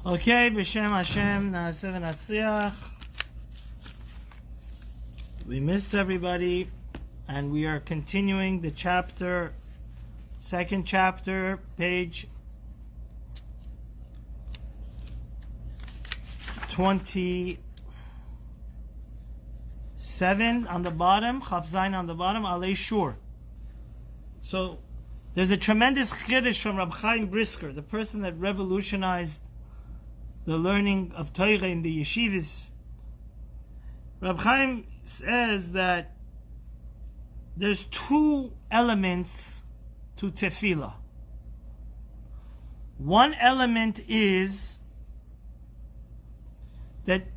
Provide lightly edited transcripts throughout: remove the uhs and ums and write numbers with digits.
Okay, B'Shem Hashem, Na'aseh v'Natzliach. We missed everybody, and we are continuing the chapter, second chapter, page 27 on the bottom, Chaf Zayin on the bottom, Alie Shiur. So, there's a tremendous chiddush from Rabbi Chaim Brisker, the person that revolutionized the learning of Torah in the yeshivas. Rabbi Chaim says that there's two elements to tefillah. One element is that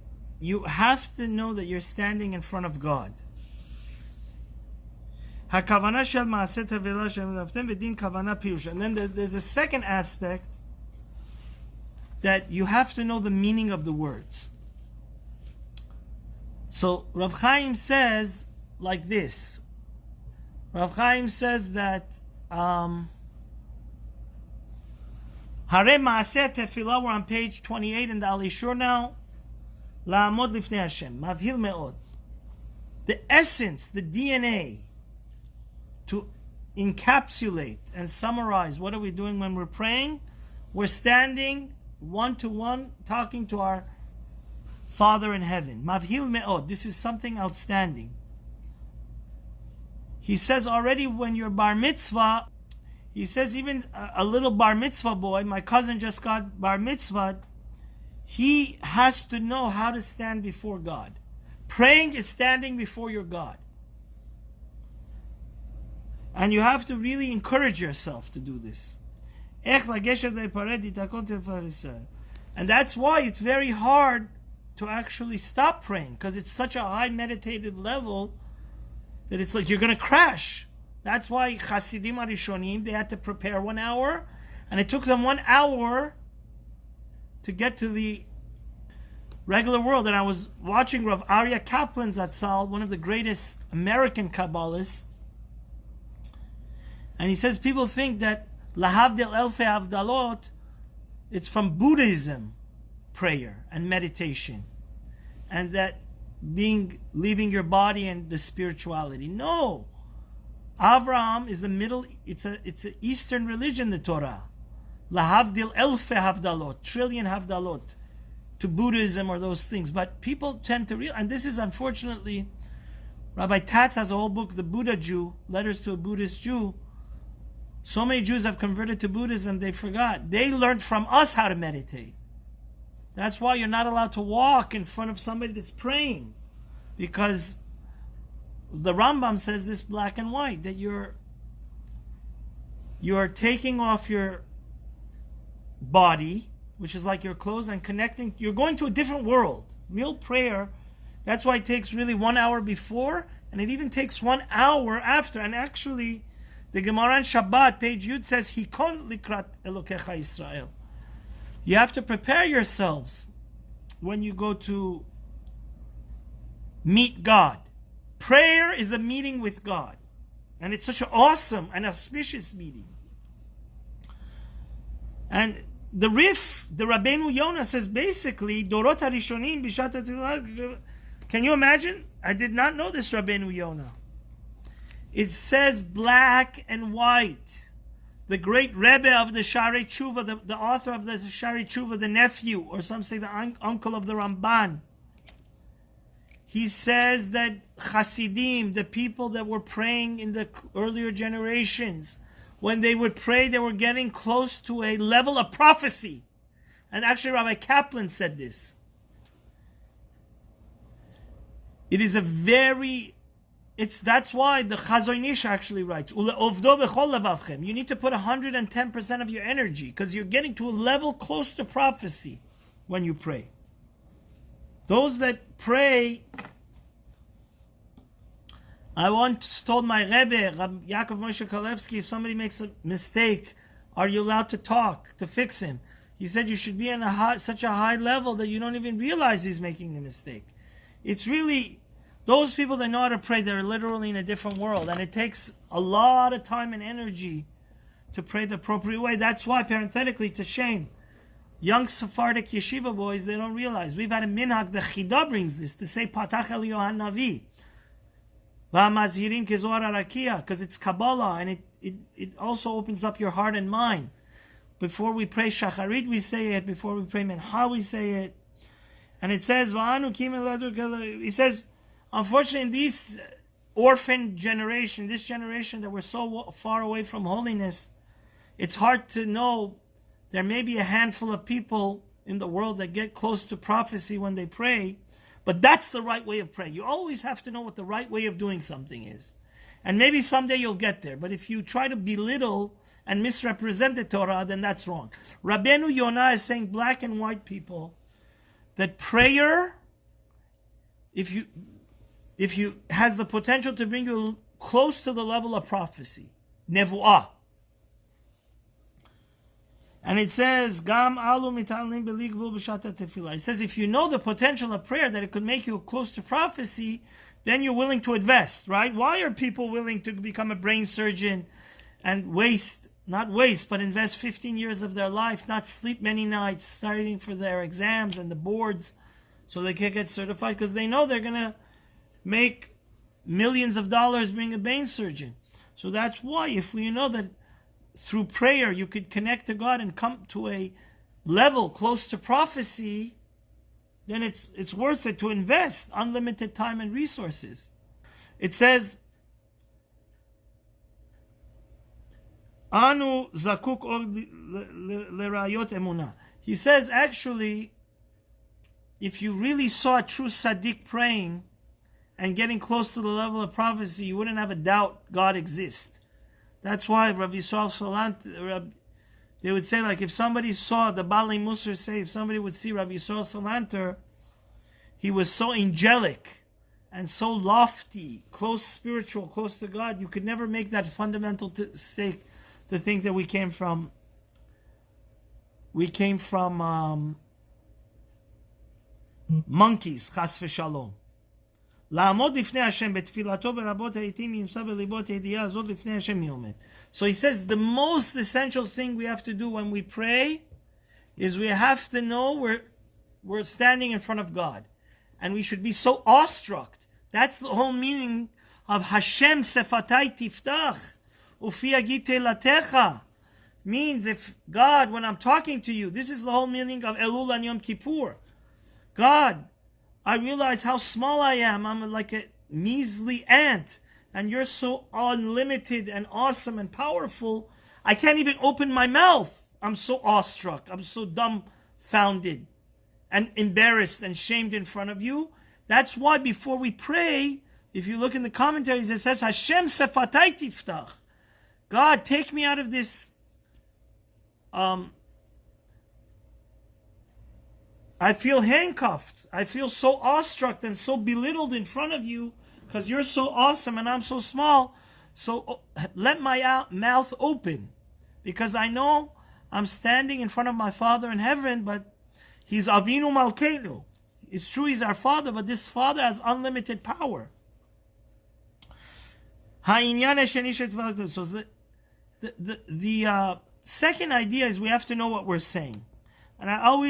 you have to know that you're standing in front of God. And then there's a second aspect, that you have to know the meaning of the words. So Rav Chaim says like this. Rav Chaim says that Hare Maaseh Tefillah, we're on page 28 in the Alie Shiur now. La'amod lifnei Hashem, mavhil me'od. The essence, the DNA, to encapsulate and summarize what are we doing when we're praying. We're standing one-to-one, talking to our Father in heaven. Mavhil me'od. This is something outstanding. He says already when you're bar mitzvah, he says even a little bar mitzvah boy, my cousin just got bar mitzvah, he has to know how to stand before God. Praying is standing before your God. And you have to really encourage yourself to do this. And that's why it's very hard to actually stop praying, because it's such a high meditative level that it's like you're going to crash. That's why Chasidim Arishonim, they had to prepare 1 hour, and it took them 1 hour to get to the regular world. And I was watching Rav Aryeh Kaplan Zatzal, one of the greatest American Kabbalists, and he says people think that Lahavdil Elfei Avdalot, it's from Buddhism, prayer and meditation, and that leaving your body and the spirituality. No, Avraham is the middle. It's an Eastern religion, the Torah. Lahavdil Elfei Havdalot, trillion Havdalot, to Buddhism or those things. But people tend to realize, and this is unfortunately, Rabbi Tatz has a whole book, The Buddha Jew, Letters to a Buddhist Jew. So many Jews have converted to Buddhism, they forgot. They learned from us how to meditate. That's why you're not allowed to walk in front of somebody that's praying. Because the Rambam says this black and white, that you're taking off your body, which is like your clothes, and connecting. You're going to a different world. Real prayer, that's why it takes really 1 hour before, and it even takes 1 hour after. And actually, the Gemara on Shabbat, page Yud, says, Hikon likrat Elokecha Yisrael. You have to prepare yourselves when you go to meet God. Prayer is a meeting with God. And it's such an awesome and auspicious meeting. And the Rif, the Rabbeinu Yonah, says basically, Dorot HaRishonim Bishat HaTefillah. Can you imagine? I did not know this, Rabbeinu Yonah. It says black and white. The great Rebbe of the Shaarei Tshuva, the author of the Shaarei Tshuva, the nephew, or some say the uncle of the Ramban. He says that Hasidim, the people that were praying in the earlier generations, when they would pray, they were getting close to a level of prophecy. And actually Rabbi Kaplan said this. It is a very... That's why the Chazon Ish actually writes, you need to put 110% of your energy, because you're getting to a level close to prophecy when you pray. Those that pray, I once told my Rebbe, Rabbi Yaakov Moshe Kalevsky, if somebody makes a mistake, are you allowed to talk, to fix him? He said you should be in such a high level that you don't even realize he's making a mistake. It's really... Those people that know how to pray, they're literally in a different world. And it takes a lot of time and energy to pray the appropriate way. That's why, parenthetically, it's a shame young Sephardic yeshiva boys, they don't realize. We've had a minhag, the Chida brings this, to say Patach El Yohan Navi. V'hamazhirim kezohar harakia, because it's Kabbalah, and it also opens up your heart and mind. Before we pray Shacharit, we say it. Before we pray Mincha, we say it. And it says, it says, unfortunately, in this orphan generation, this generation that we're so far away from holiness, it's hard to know. There may be a handful of people in the world that get close to prophecy when they pray, but that's the right way of praying. You always have to know what the right way of doing something is. And maybe someday you'll get there. But if you try to belittle and misrepresent the Torah, then that's wrong. Rabbeinu Yonah is saying, black and white people, that prayer, if you has the potential to bring you close to the level of prophecy, nevuah. And it says, Gam alu mitalim beligvul b'shat tefillah. It says, if you know the potential of prayer, that it could make you close to prophecy, then you're willing to invest, right? Why are people willing to become a brain surgeon and invest 15 years of their life, not sleep many nights, studying for their exams and the boards so they can get certified? Because they know they're going to make millions of dollars being a brain surgeon. So that's why, if we know that through prayer you could connect to God and come to a level close to prophecy, then it's worth it to invest unlimited time and resources. It says, Anu zakuk or lerayot emunah. He says, actually, if you really saw a true tzaddik praying and getting close to the level of prophecy, you wouldn't have a doubt God exists. That's why Rabbi Yisrael Salanter, they would say, like, if somebody saw, the Bali Musar say, if somebody would see Rabbi Yisrael Salanter, he was so angelic and so lofty, close spiritual, close to God, you could never make that fundamental mistake to think that we came from monkeys, chas v'shalom. לעמוד לפני השם בתפילתו ברבות העתים ימצא בליבו את הידיעה הזאת לפני השם מי עומד. So he says the most essential thing we have to do when we pray is we have to know we're standing in front of God. And we should be so awestruck. That's the whole meaning of Hashem sefatai tiftach ufi agit telatecha. Means, if God, when I'm talking to you, this is the whole meaning of Elul and Yom Kippur. God, I realize how small I am. I'm like a measly ant. And you're so unlimited and awesome and powerful. I can't even open my mouth. I'm so awestruck. I'm so dumbfounded and embarrassed and shamed in front of you. That's why before we pray, if you look in the commentaries, it says, Hashem sefatai tiftach. God, take me out of this I feel handcuffed. I feel so awestruck and so belittled in front of you because you're so awesome and I'm so small. So let my mouth open, because I know I'm standing in front of my Father in heaven, but He's Avinu Malkeinu. It's true He's our Father, but this Father has unlimited power. So the second idea is we have to know what we're saying. And I've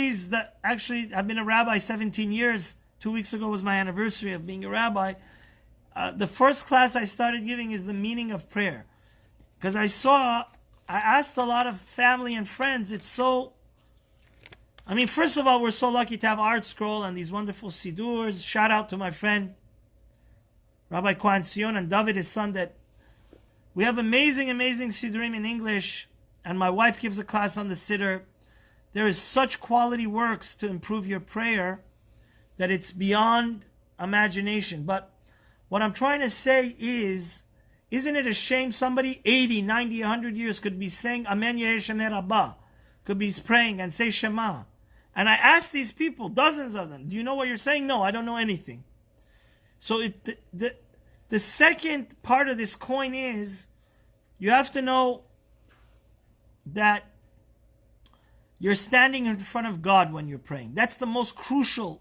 been a rabbi 17 years. 2 weeks ago was my anniversary of being a rabbi. The first class I started giving is the meaning of prayer. Because I asked a lot of family and friends, first of all, we're so lucky to have Art Scroll and these wonderful sidurs. Shout out to my friend, Rabbi Kohen Sion, and David, his son, that we have amazing sidurim in English, and my wife gives a class on the siddur. There is such quality works to improve your prayer that it's beyond imagination. But what I'm trying to say is, isn't it a shame somebody 80, 90, 100 years could be saying Amen Yehei Shemei Rabbah, could be praying and say Shema. And I asked these people, dozens of them, do you know what you're saying? No, I don't know anything. So the second part of this coin is, you have to know that you're standing in front of God when you're praying. That's the most crucial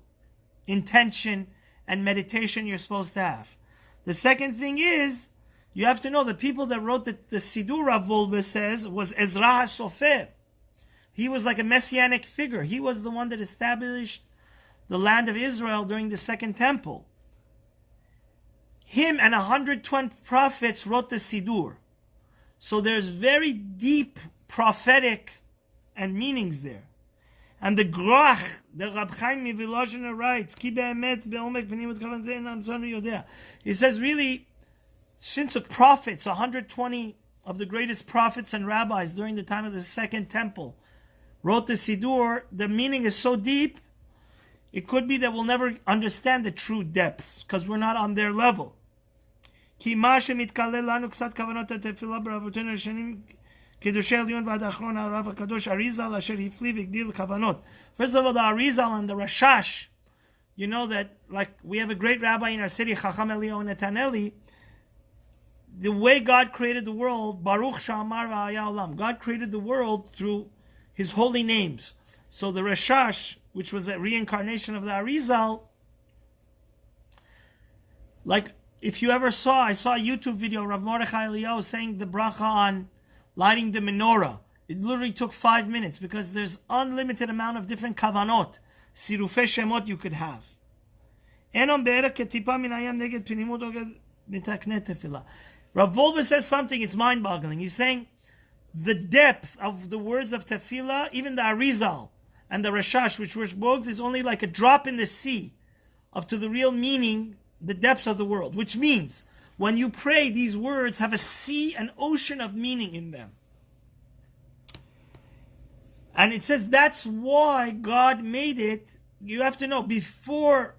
intention and meditation you're supposed to have. The second thing is, you have to know the people that wrote the Sidur Rav Wolbe says was Ezra HaSofer. He was like a messianic figure. He was the one that established the land of Israel during the Second Temple. Him and 120 prophets wrote the Sidur. So there's very deep prophetic and meanings there. And the Grach, the Rab Chaim Mivilozhiner writes, Ki be'emet be'omek b'nimut kavan ze'en amson yodea. He says, really, since the prophets, 120 of the greatest prophets and rabbis during the time of the Second Temple, wrote the Sidur, the meaning is so deep, it could be that we'll never understand the true depths, because we're not on their level. Ki ma shemitkalel lanu ksat kavanot ha'tefillah b'rabotenu hashanim Kiddushei Elyon v'ad achron ha'Rav HaKadosh Arizal asher hifli v'gdil kavanot. First of all, the Arizal and the Rashash, you know that, like, we have a great rabbi in our city, Chacham Eliyahu Netaneli. The way God created the world, Baruch Sha'amar v'haya olam, God created the world through His holy names. So the Rashash, which was a reincarnation of the Arizal, like, if you ever saw, I saw a YouTube video of Rav Mordechai Eliyahu saying the bracha on lighting the menorah. It literally took 5 minutes because there's unlimited amount of different kavanot, sirufei shemot you could have. Rav Wolbe says something, it's mind-boggling. He's saying the depth of the words of tefillah, even the Arizal and the Rashash, which were books, is only like a drop in the sea of to the real meaning, the depths of the world. Which means, when you pray, these words have a sea, an ocean of meaning in them. And it says that's why God made it. You have to know, before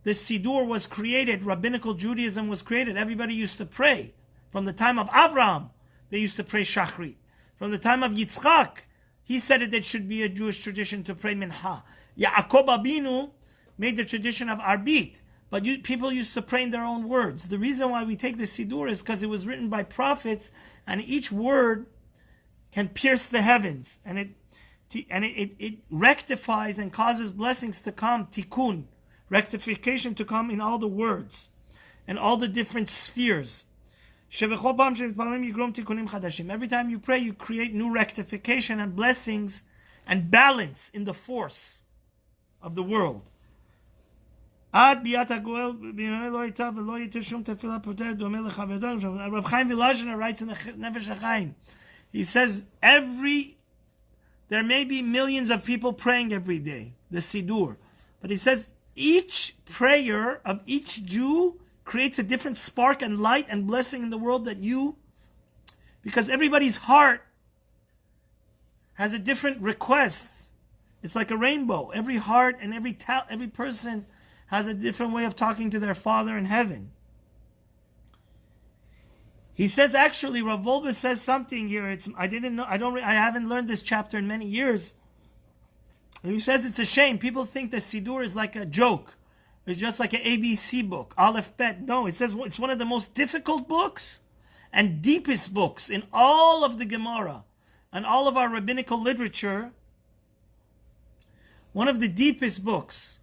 the Sidur was created, Rabbinical Judaism was created, everybody used to pray. From the time of Avraham, they used to pray Shachrit. From the time of Yitzchak, he said it should be a Jewish tradition to pray Mincha. Yaakov Abinu made the tradition of Arbit. But people used to pray in their own words. The reason why we take the Sidur is because it was written by prophets, and each word can pierce the heavens, and it rectifies and causes blessings to come, tikkun, rectification to come in all the words and all the different spheres. Every time you pray, you create new rectification and blessings and balance in the force of the world. Rab Chaim Vilazhiner writes in the Nefesh HaChaim, he says, there may be millions of people praying every day, the Sidur, but he says each prayer of each Jew creates a different spark and light and blessing in the world because everybody's heart has a different request. It's like a rainbow. Every heart and every person has a different way of talking to their Father in heaven. He says, actually, Rav Wolbe says something here. I haven't learned this chapter in many years. He says it's a shame. People think the Sidur is like a joke. It's just like an ABC book, Aleph Bet. No, it says it's one of the most difficult books and deepest books in all of the Gemara and all of our rabbinical literature. One of the deepest books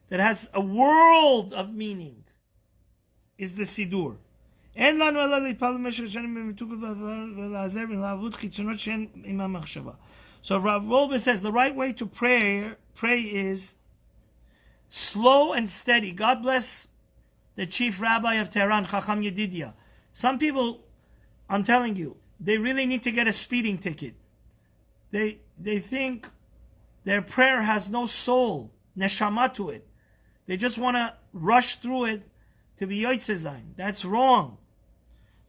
that has a world of meaning is the Sidur. So Rav Wolbe says the right way to pray is slow and steady. God bless the chief rabbi of Tehran, Chacham Yedidia. Some people, I'm telling you, they really need to get a speeding ticket. They think their prayer has no soul, neshama to it. They just want to rush through it to be Yotzei Zayin. That's wrong.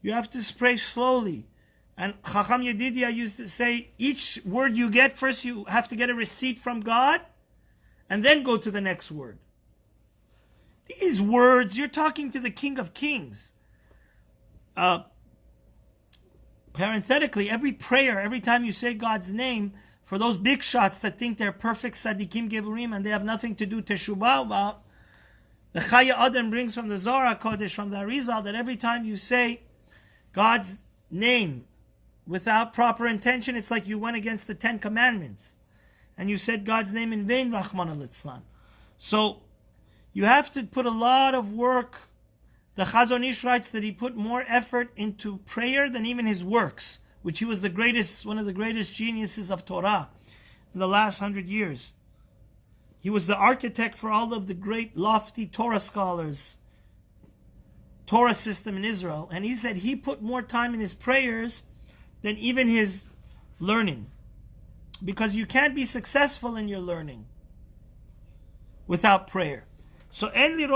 You have to pray slowly. And Chacham Yedidia used to say, each word you get, first you have to get a receipt from God, and then go to the next word. These words, you're talking to the King of Kings. Parenthetically, every prayer, every time you say God's name, for those big shots that think they're perfect tzaddikim gevurim and they have nothing to do teshubah about, the Chaya Adam brings from the Zohar Kodesh, from the Arizal, that every time you say God's name without proper intention, it's like you went against the 10 Commandments. And you said God's name in vain, Rahman al-Itzlan. So, you have to put a lot of work. The Chazon Ish writes that he put more effort into prayer than even his works, which he was one of the greatest geniuses of Torah. in the last 100 years. He was the architect for all of the great lofty Torah scholars, Torah system in Israel. And he said he put more time in his prayers than even his learning. Because you can't be successful in your learning without prayer. So, you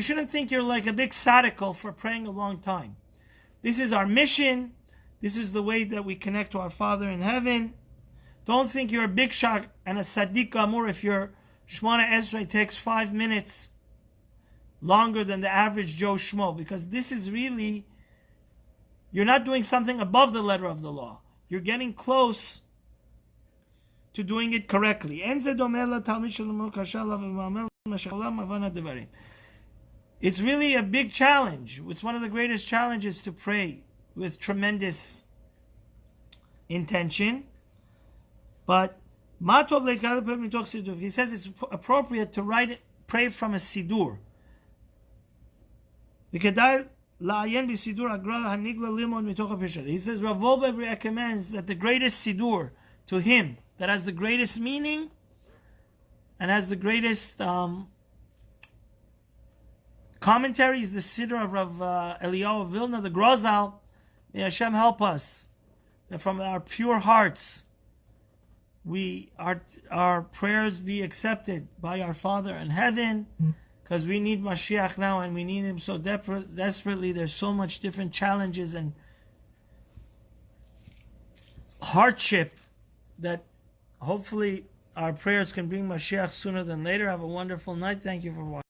shouldn't think you're like a big sabbatical for praying a long time. This is our mission. This is the way that we connect to our Father in heaven. Don't think you're a big shot and a Sadiq Amur if your Shemona Esrei takes 5 minutes longer than the average Joe Schmo, because this is really, you're not doing something above the letter of the law. You're getting close to doing it correctly. It's really a big challenge. It's one of the greatest challenges to pray with tremendous intention. But he says it's appropriate to pray from a Sidur. He says Rav Wolbe recommends that the greatest Sidur to him, that has the greatest meaning and has the greatest commentary, is the Siddur of Rav Eliyahu of Vilna, the Grozal. May Hashem help us that from our pure hearts our prayers be accepted by our Father in heaven, because we need Mashiach now, and we need him so desperately. There's so much different challenges and hardship that hopefully our prayers can bring Mashiach sooner than later. Have a wonderful night. Thank you for watching.